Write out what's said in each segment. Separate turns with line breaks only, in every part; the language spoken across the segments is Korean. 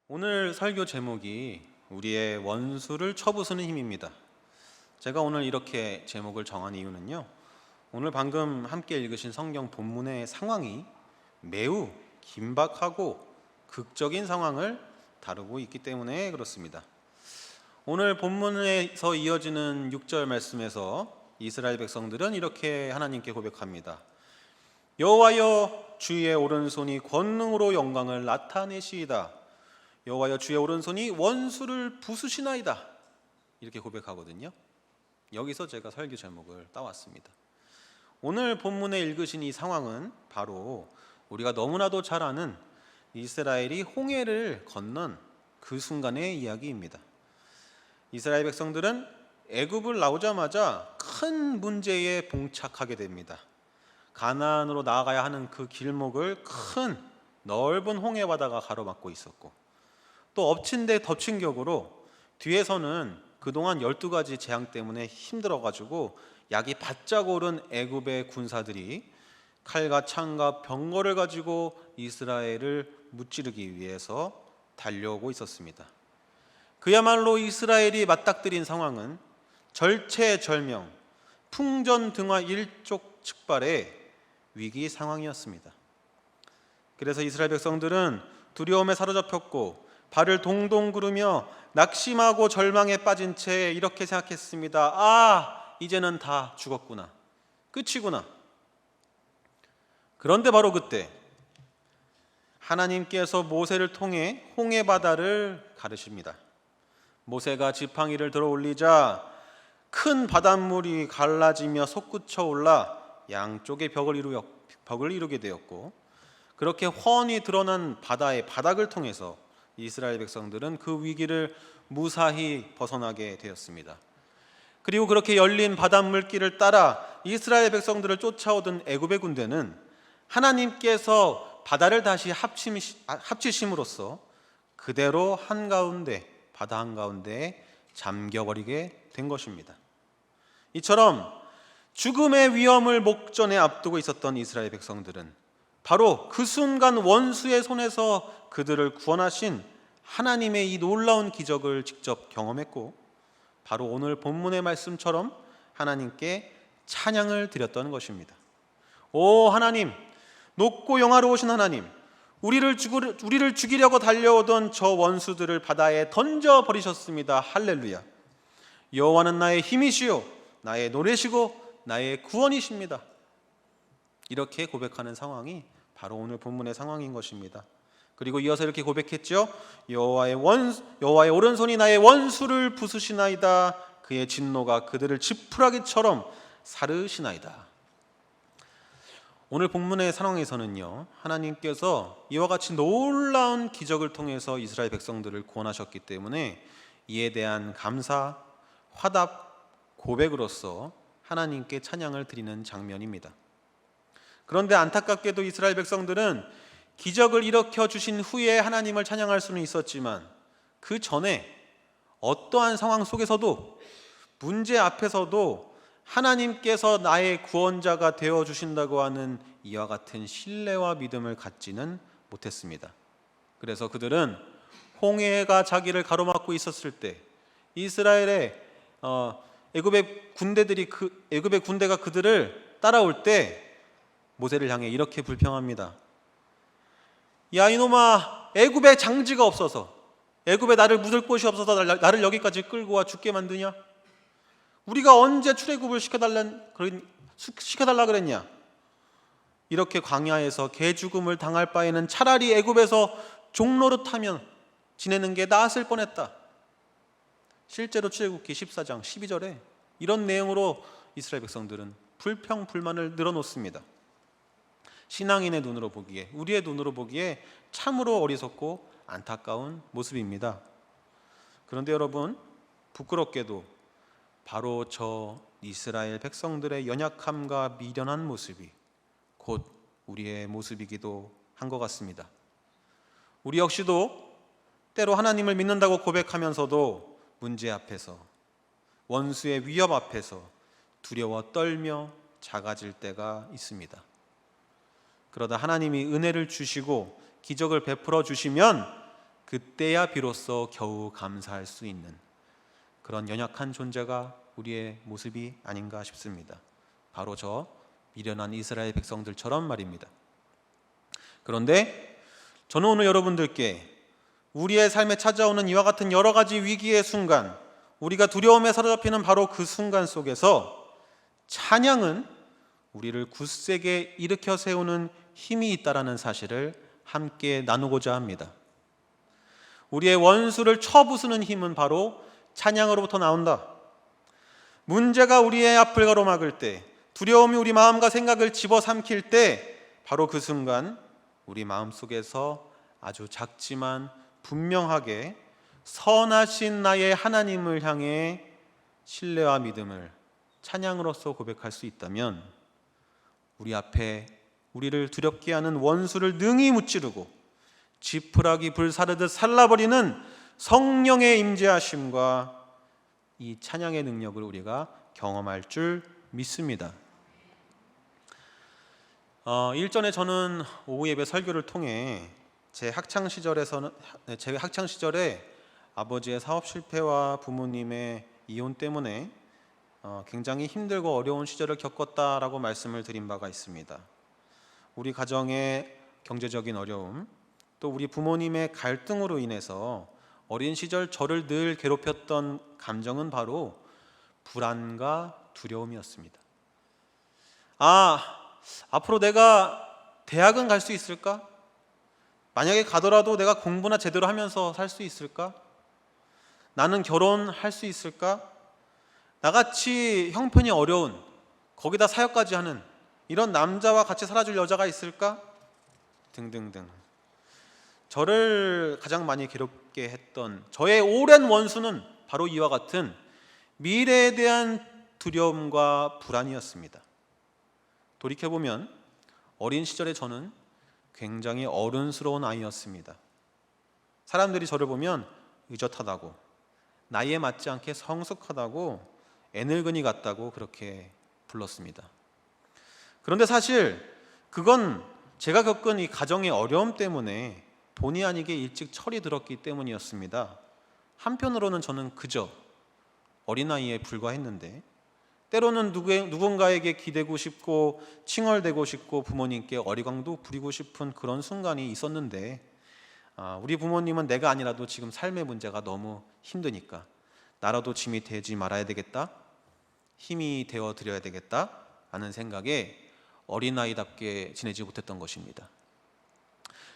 오늘 설교 제목이 우리의 원수를 쳐부수는 힘입니다. 제가 오늘 이렇게 제목을 정한 이유는요, 오늘 방금 함께 읽으신 성경 본문의 상황이 매우 긴박하고 극적인 상황을 다루고 있기 때문에 그렇습니다. 오늘 본문에서 이어지는 6절 말씀에서 이스라엘 백성들은 이렇게 하나님께 고백합니다. 여호와여, 주의 오른손이 권능으로 영광을 나타내시이다. 여호와여, 주의 오른손이 원수를 부수시나이다. 이렇게 고백하거든요. 여기서 제가 설교 제목을 따왔습니다. 오늘 본문에 읽으신 이 상황은 바로 우리가 너무나도 잘 아는 이스라엘이 홍해를 건넌 그 순간의 이야기입니다. 이스라엘 백성들은 애굽을 나오자마자 큰 문제에 봉착하게 됩니다. 가나안으로 나아가야 하는 그 길목을 큰 넓은 홍해 바다가 가로막고 있었고, 또 엎친 데 덮친 격으로 뒤에서는 그동안 12가지 재앙 때문에 힘들어가지고 약이 바짝 오른 애굽의 군사들이 칼과 창과 병거를 가지고 이스라엘을 무찌르기 위해서 달려오고 있었습니다. 그야말로 이스라엘이 맞닥뜨린 상황은 절체절명, 풍전등화 일촉즉발의 위기 상황이었습니다. 그래서 이스라엘 백성들은 두려움에 사로잡혔고 발을 동동 구르며 낙심하고 절망에 빠진 채 이렇게 생각했습니다. 이제는 다 죽었구나. 끝이구나. 그런데 바로 그때 하나님께서 모세를 통해 홍해 바다를 가르십니다. 모세가 지팡이를 들어 올리자 큰 바닷물이 갈라지며 솟구쳐 올라 양쪽의 벽을 이루게 되었고, 그렇게 훤히 드러난 바다의 바닥을 통해서 이스라엘 백성들은 그 위기를 무사히 벗어나게 되었습니다. 그리고 그렇게 열린 바닷물길을 따라 이스라엘 백성들을 쫓아오던 애굽의 군대는 하나님께서 바다를 다시 합치심으로써 그대로 바다 한가운데에 잠겨버리게 된 것입니다. 이처럼 죽음의 위험을 목전에 앞두고 있었던 이스라엘 백성들은 바로 그 순간 원수의 손에서 그들을 구원하신 하나님의 이 놀라운 기적을 직접 경험했고, 바로 오늘 본문의 말씀처럼 하나님께 찬양을 드렸던 것입니다. 오 하나님, 높고 영화로우신 하나님, 우리를 죽이려고 달려오던 저 원수들을 바다에 던져버리셨습니다. 할렐루야. 여호와는 나의 힘이시요 나의 노래시고 나의 구원이십니다. 이렇게 고백하는 상황이 바로 오늘 본문의 상황인 것입니다. 그리고 이어서 이렇게 고백했죠. 여호와의 오른손이 나의 원수를 부수시나이다. 그의 진노가 그들을 지푸라기처럼 사르시나이다. 오늘 본문의 상황에서는요, 하나님께서 이와 같이 놀라운 기적을 통해서 이스라엘 백성들을 구원하셨기 때문에 이에 대한 감사, 화답, 고백으로서 하나님께 찬양을 드리는 장면입니다. 그런데 안타깝게도 이스라엘 백성들은 기적을 일으켜 주신 후에 하나님을 찬양할 수는 있었지만, 그 전에 어떠한 상황 속에서도, 문제 앞에서도 하나님께서 나의 구원자가 되어 주신다고 하는 이와 같은 신뢰와 믿음을 갖지는 못했습니다. 그래서 그들은 홍해가 자기를 가로막고 있었을 때 이스라엘의 애굽의 군대가 그들을 따라올 때 모세를 향해 이렇게 불평합니다. 야 이놈아, 애굽에 장지가 없어서, 애굽에 나를 묻을 곳이 없어서 나를 여기까지 끌고 와 죽게 만드냐? 우리가 언제 출애굽을 시켜달라 그랬냐? 이렇게 광야에서 개죽음을 당할 바에는 차라리 애굽에서 종노릇하며 지내는 게 나았을 뻔했다. 실제로 출애굽기 14장 12절에 이런 내용으로 이스라엘 백성들은 불평 불만을 늘어놓습니다. 신앙인의 눈으로 보기에, 우리의 눈으로 보기에 참으로 어리석고 안타까운 모습입니다. 그런데 여러분, 부끄럽게도 바로 저 이스라엘 백성들의 연약함과 미련한 모습이 곧 우리의 모습이기도 한 것 같습니다. 우리 역시도 때로 하나님을 믿는다고 고백하면서도 문제 앞에서, 원수의 위협 앞에서 두려워 떨며 작아질 때가 있습니다. 그러다 하나님이 은혜를 주시고 기적을 베풀어 주시면 그때야 비로소 겨우 감사할 수 있는 그런 연약한 존재가 우리의 모습이 아닌가 싶습니다. 바로 저 미련한 이스라엘 백성들처럼 말입니다. 그런데 저는 오늘 여러분들께 우리의 삶에 찾아오는 이와 같은 여러 가지 위기의 순간, 우리가 두려움에 사로잡히는 바로 그 순간 속에서 찬양은 우리를 굳세게 일으켜 세우는 힘이 있다라는 사실을 함께 나누고자 합니다. 우리의 원수를 쳐부수는 힘은 바로 찬양으로부터 나온다. 문제가 우리의 앞을 가로막을 때, 두려움이 우리 마음과 생각을 집어삼킬 때, 바로 그 순간 우리 마음속에서 아주 작지만 분명하게 선하신 나의 하나님을 향해 신뢰와 믿음을 찬양으로서 고백할 수 있다면, 우리 앞에 우리를 두렵게 하는 원수를 능히 무찌르고 지푸라기 불사르듯 살라버리는 성령의 임재하심과 이 찬양의 능력을 우리가 경험할 줄 믿습니다. 일전에 저는 오후 예배 설교를 통해 제 학창 시절에 아버지의 사업 실패와 부모님의 이혼 때문에 굉장히 힘들고 어려운 시절을 겪었다라고 말씀을 드린 바가 있습니다. 우리 가정의 경제적인 어려움, 또 우리 부모님의 갈등으로 인해서 어린 시절 저를 늘 괴롭혔던 감정은 바로 불안과 두려움이었습니다. 앞으로 내가 대학은 갈 수 있을까? 만약에 가더라도 내가 공부나 제대로 하면서 살 수 있을까? 나는 결혼할 수 있을까? 나같이 형편이 어려운, 거기다 사역까지 하는 이런 남자와 같이 살아줄 여자가 있을까? 등등등. 저를 가장 많이 괴롭게 했던 저의 오랜 원수는 바로 이와 같은 미래에 대한 두려움과 불안이었습니다. 돌이켜보면 어린 시절에 저는 굉장히 어른스러운 아이였습니다. 사람들이 저를 보면 의젓하다고, 나이에 맞지 않게 성숙하다고, 애늙은이 같다고 그렇게 불렀습니다. 그런데 사실 그건 제가 겪은 이 가정의 어려움 때문에 본의 아니게 일찍 철이 들었기 때문이었습니다. 한편으로는 저는 그저 어린아이에 불과했는데, 때로는 누군가에게 기대고 싶고 칭얼대고 싶고 부모님께 어리광도 부리고 싶은 그런 순간이 있었는데, 우리 부모님은 내가 아니라도 지금 삶의 문제가 너무 힘드니까 나라도 짐이 되지 말아야 되겠다, 힘이 되어 드려야 되겠다 라는 생각에 어린아이답게 지내지 못했던 것입니다.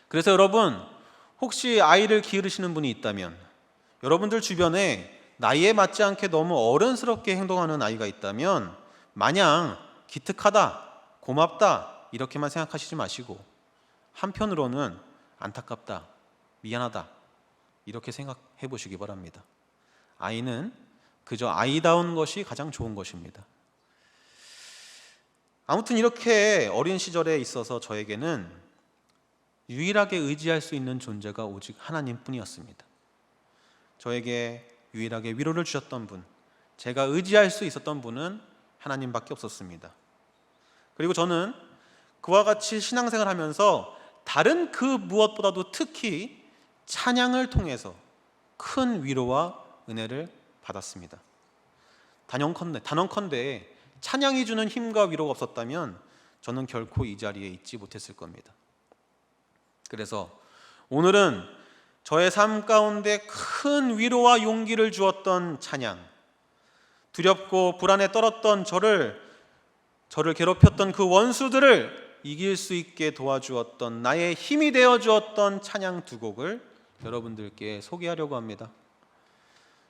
그래서 여러분, 혹시 아이를 기르시는 분이 있다면, 여러분들 주변에 나이에 맞지 않게 너무 어른스럽게 행동하는 아이가 있다면 마냥 기특하다, 고맙다 이렇게만 생각하시지 마시고, 한편으로는 안타깝다, 미안하다 이렇게 생각해 보시기 바랍니다. 아이는 그저 아이다운 것이 가장 좋은 것입니다. 아무튼 이렇게 어린 시절에 있어서 저에게는 유일하게 의지할 수 있는 존재가 오직 하나님뿐이었습니다. 저에게 유일하게 위로를 주셨던 분, 제가 의지할 수 있었던 분은 하나님밖에 없었습니다. 그리고 저는 그와 같이 신앙생활을 하면서 다른 그 무엇보다도 특히 찬양을 통해서 큰 위로와 은혜를 받았습니다. 단언컨대 찬양이 주는 힘과 위로가 없었다면 저는 결코 이 자리에 있지 못했을 겁니다. 그래서 오늘은 저의 삶 가운데 큰 위로와 용기를 주었던 찬양, 두렵고 불안에 떨었던 저를 괴롭혔던 그 원수들을 이길 수 있게 도와주었던, 나의 힘이 되어 주었던 찬양 두 곡을 여러분들께 소개하려고 합니다.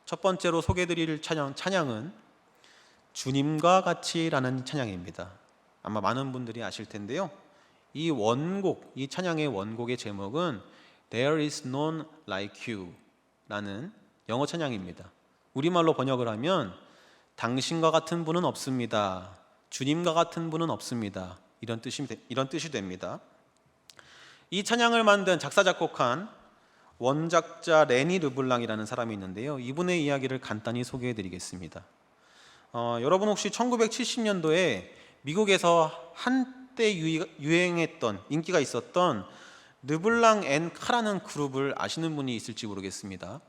첫 번째로 소개해드릴 찬양은 주님과 같이라는 찬양입니다. 아마 많은 분들이 아실 텐데요, 이 찬양의 원곡의 제목은 There is none like you 라는 영어 찬양입니다. 우리말로 번역을 하면 당신과 같은 분은 없습니다, 주님과 같은 분은 없습니다, 이런 뜻이 됩니다. 이 찬양을 만든 작사 작곡한 원작자 레니 르블랑이라는 사람이 있는데요, 이분의 이야기를 간단히 소개해드리겠습니다. 여러분 혹시 1970년도에 미국에서 한때 유행했던, 인기가 있었던 르블랑 앤 카라는 그룹을 아시는 분이 있을지 모르겠습니다.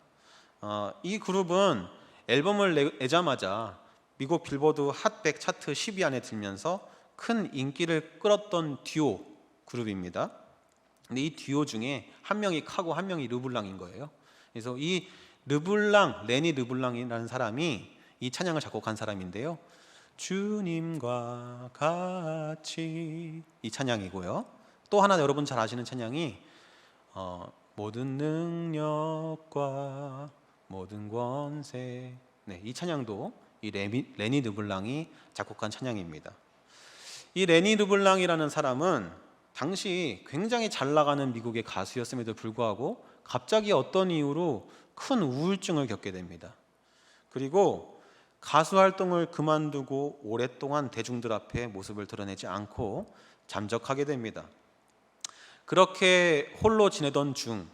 이 그룹은 앨범을 내자마자 미국 빌보드 핫100 차트 10위 안에 들면서 큰 인기를 끌었던 듀오 그룹입니다. 근데 이 듀오 중에 한 명이 카고 한 명이 르블랑인 거예요. 그래서 이 레니 르블랑이라는 사람이 이 찬양을 작곡한 사람인데요. 주님과 같이, 이 찬양이고요. 또 하나 여러분 잘 아시는 찬양이 모든 능력과 모든 권세, 네, 이 찬양도 이 레니 르블랑이 작곡한 찬양입니다. 이 레니 르블랑이라는 사람은 당시 굉장히 잘 나가는 미국의 가수였음에도 불구하고 갑자기 어떤 이유로 큰 우울증을 겪게 됩니다. 그리고 가수 활동을 그만두고 오랫동안 대중들 앞에 모습을 드러내지 않고 잠적하게 됩니다. 그렇게 홀로 지내던 중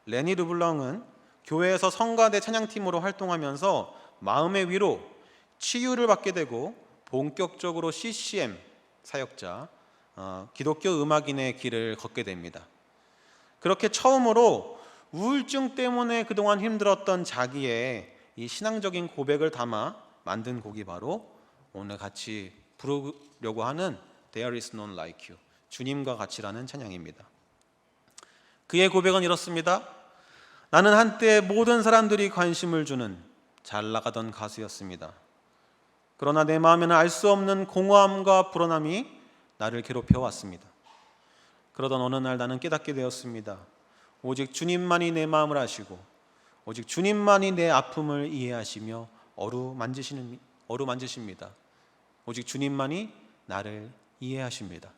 레니 르블랑은 교회에서 성가대 찬양팀으로 활동하면서 마음의 위로, 치유를 받게 되고 본격적으로 CCM 사역자, 기독교 음악인의 길을 걷게 됩니다. 그렇게 처음으로 우울증 때문에 그동안 힘들었던 자기의 이 신앙적인 고백을 담아 만든 곡이 바로 오늘 같이 부르려고 하는 There is none like you, 주님과 같이라는 찬양입니다. 그의 고백은 이렇습니다. 나는 한때 모든 사람들이 관심을 주는 잘 나가던 가수였습니다. 그러나 내 마음에는 알 수 없는 공허함과 불안함이 나를 괴롭혀 왔습니다. 그러던 어느 날 나는 깨닫게 되었습니다. 오직 주님만이 내 마음을 아시고 오직 주님만이 내 아픔을 이해하시며 어루만지십니다. 오직 주님만이 나를 이해하십니다.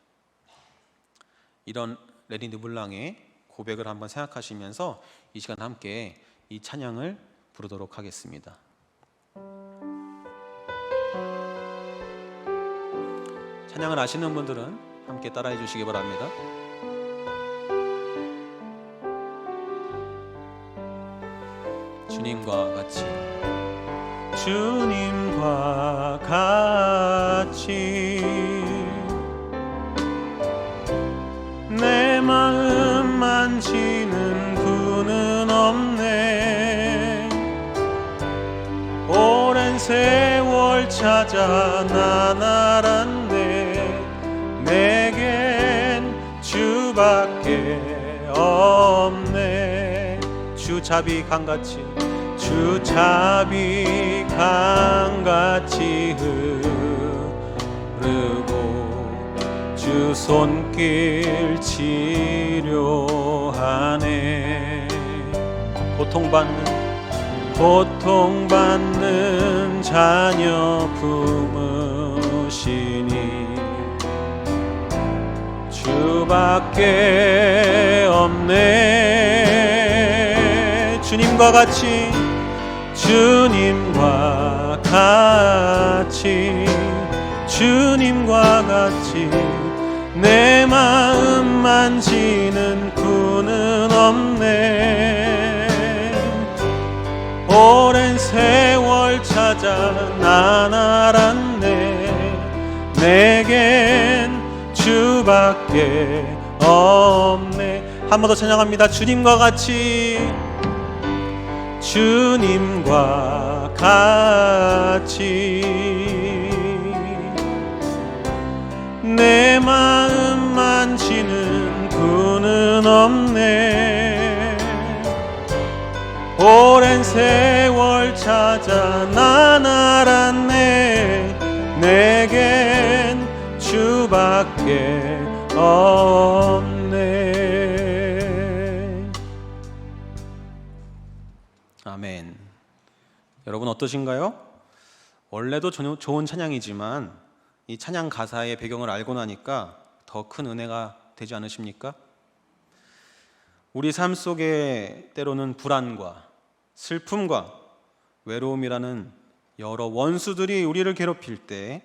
이런 레니 르블랑의 고백을 한번 생각하시면서 이 시간 함께 이 찬양을 부르도록 하겠습니다. 찬양을 아시는 분들은 함께 따라해 주시기 바랍니다. 주님과 같이, 주님과 같이 내 마음 만지는 분은 없네. 오랜 세월 찾아 난 알았네. 내겐 주밖에 없네. 주자비 강같이, 주자비 강같이 흐르고 주 손길 치료하네. 고통받는 자녀 품으시니 주밖에 없네. 주님과 같이, 주님과 같이, 주님과 같이 내 마음 만지는 분은 없네. 오랜 세월 찾아 난 알았네. 내겐 주밖에 없네. 한 번 더 찬양합니다. 주님과 같이, 주님과 같이 내 마음 만지는 분은 없네. 오랜 세월 찾아 난 알았네. 내겐 주밖에 없네. 아멘. 여러분 어떠신가요? 원래도 좋은 찬양이지만 이 찬양 가사의 배경을 알고 나니까 더 큰 은혜가 되지 않으십니까? 우리 삶 속에 때로는 불안과 슬픔과 외로움이라는 여러 원수들이 우리를 괴롭힐 때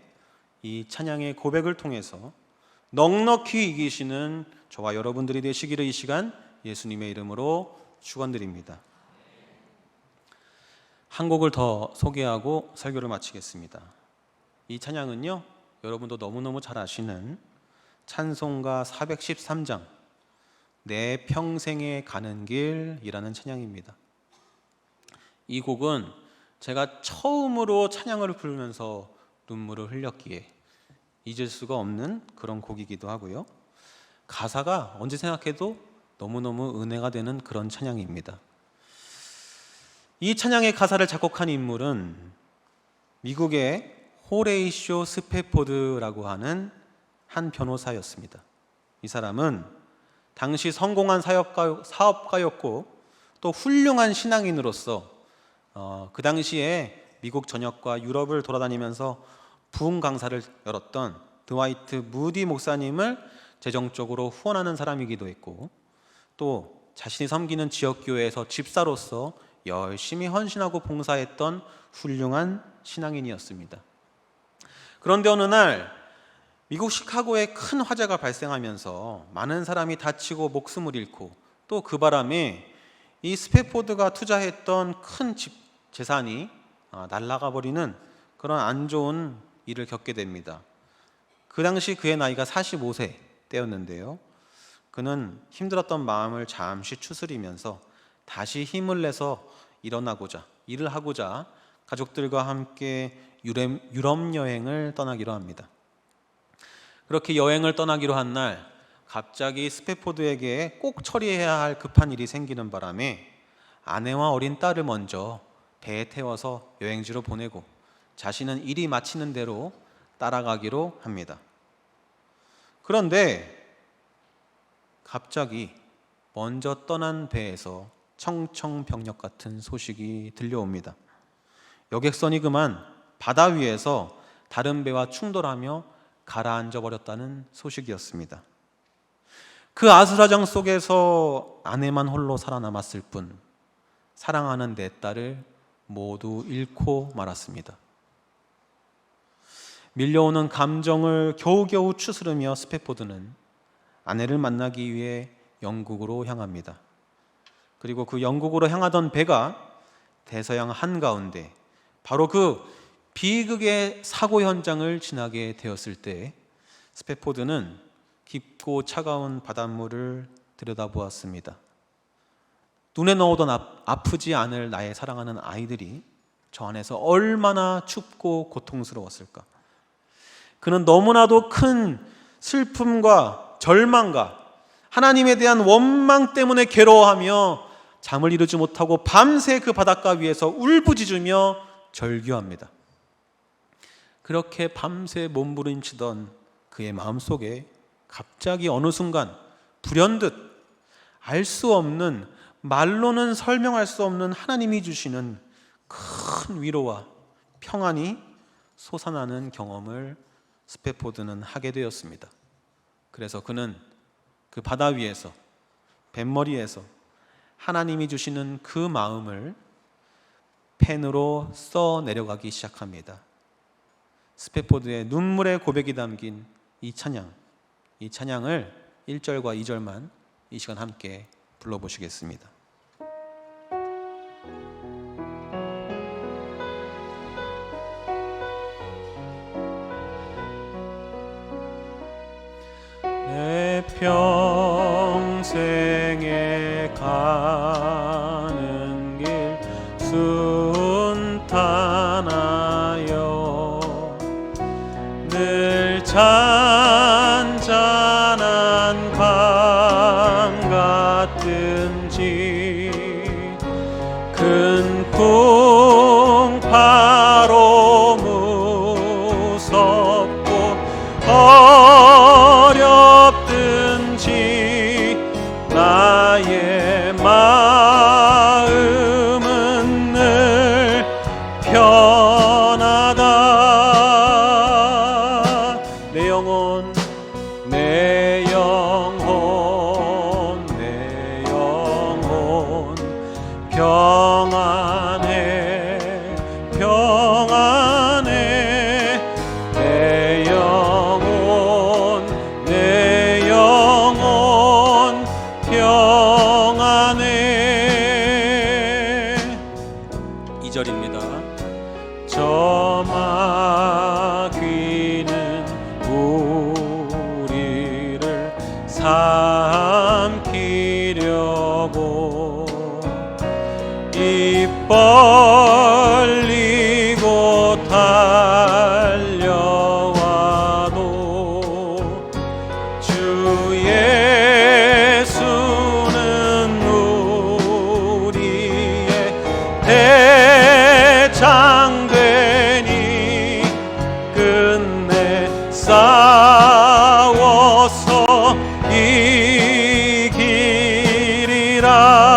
이 찬양의 고백을 통해서 넉넉히 이기시는 저와 여러분들이 되시기를 이 시간 예수님의 이름으로 축원드립니다. 한 곡을 더 소개하고 설교를 마치겠습니다. 이 찬양은요, 여러분도 너무너무 잘 아시는 찬송가 413장 내 평생에 가는 길이라는 찬양입니다. 이 곡은 제가 처음으로 찬양을 부르면서 눈물을 흘렸기에 잊을 수가 없는 그런 곡이기도 하고요. 가사가 언제 생각해도 너무너무 은혜가 되는 그런 찬양입니다. 이 찬양의 가사를 작곡한 인물은 미국의 호레이쇼 스패포드라고 하는 한 변호사였습니다. 이 사람은 당시 성공한 사업가였고 또 훌륭한 신앙인으로서 그 당시에 미국 전역과 유럽을 돌아다니면서 부흥 강사를 열었던 드와이트 무디 목사님을 재정적으로 후원하는 사람이기도 했고, 또 자신이 섬기는 지역교회에서 집사로서 열심히 헌신하고 봉사했던 훌륭한 신앙인이었습니다. 그런데 어느 날 미국 시카고에 큰 화재가 발생하면서 많은 사람이 다치고 목숨을 잃고, 또 그 바람에 이 스패포드가 투자했던 큰 재산이 날아가 버리는 그런 안 좋은 일을 겪게 됩니다. 그 당시 그의 나이가 45세 때였는데요. 그는 힘들었던 마음을 잠시 추스리면서 다시 힘을 내서 일어나고자, 일을 하고자 가족들과 함께 유럽 여행을 떠나기로 합니다. 그렇게 여행을 떠나기로 한 날, 갑자기 스패포드에게 꼭 처리해야 할 급한 일이 생기는 바람에 아내와 어린 딸을 먼저 배에 태워서 여행지로 보내고 자신은 일이 마치는 대로 따라가기로 합니다. 그런데 갑자기 먼저 떠난 배에서 청청병력 같은 소식이 들려옵니다. 여객선이 그만 바다 위에서 다른 배와 충돌하며 가라앉아 버렸다는 소식이었습니다. 그 아수라장 속에서 아내만 홀로 살아남았을 뿐 사랑하는 네 딸을 모두 잃고 말았습니다. 밀려오는 감정을 겨우겨우 추스르며 스패포드는 아내를 만나기 위해 영국으로 향합니다. 그리고 그 영국으로 향하던 배가 대서양 한가운데 바로 그 비극의 사고 현장을 지나게 되었을 때 스패포드는 깊고 차가운 바닷물을 들여다보았습니다. 눈에 넣어도 아프지 않을 나의 사랑하는 아이들이 저 안에서 얼마나 춥고 고통스러웠을까. 그는 너무나도 큰 슬픔과 절망과 하나님에 대한 원망 때문에 괴로워하며 잠을 이루지 못하고 밤새 그 바닷가 위에서 울부짖으며 절규합니다. 그렇게 밤새 몸부림치던 그의 마음속에 갑자기 어느 순간 불현듯 알 수 없는, 말로는 설명할 수 없는 하나님이 주시는 큰 위로와 평안이 솟아나는 경험을 스패포드는 하게 되었습니다. 그래서 그는 그 바다 위에서, 뱃머리에서 하나님이 주시는 그 마음을 펜으로 써 내려가기 시작합니다. 스패포드의 눈물의 고백이 담긴 이 찬양을 1절과 2절만 이 시간 함께 불러보시겠습니다. 내 평생에 가는 길 순탄하여 늘 잔잔한 강 같은지 큰 풍파로 무섭고 어렵든지 나의 마음은 늘 편하다. 내 영혼 평안해 평안해. 내 영혼 평안해. 2절입니다. 저 마귀는 우리를 삼키려 입 벌리고 달려와도 주 예수는 우리의 대장되니 끝내 싸워서 이기리라.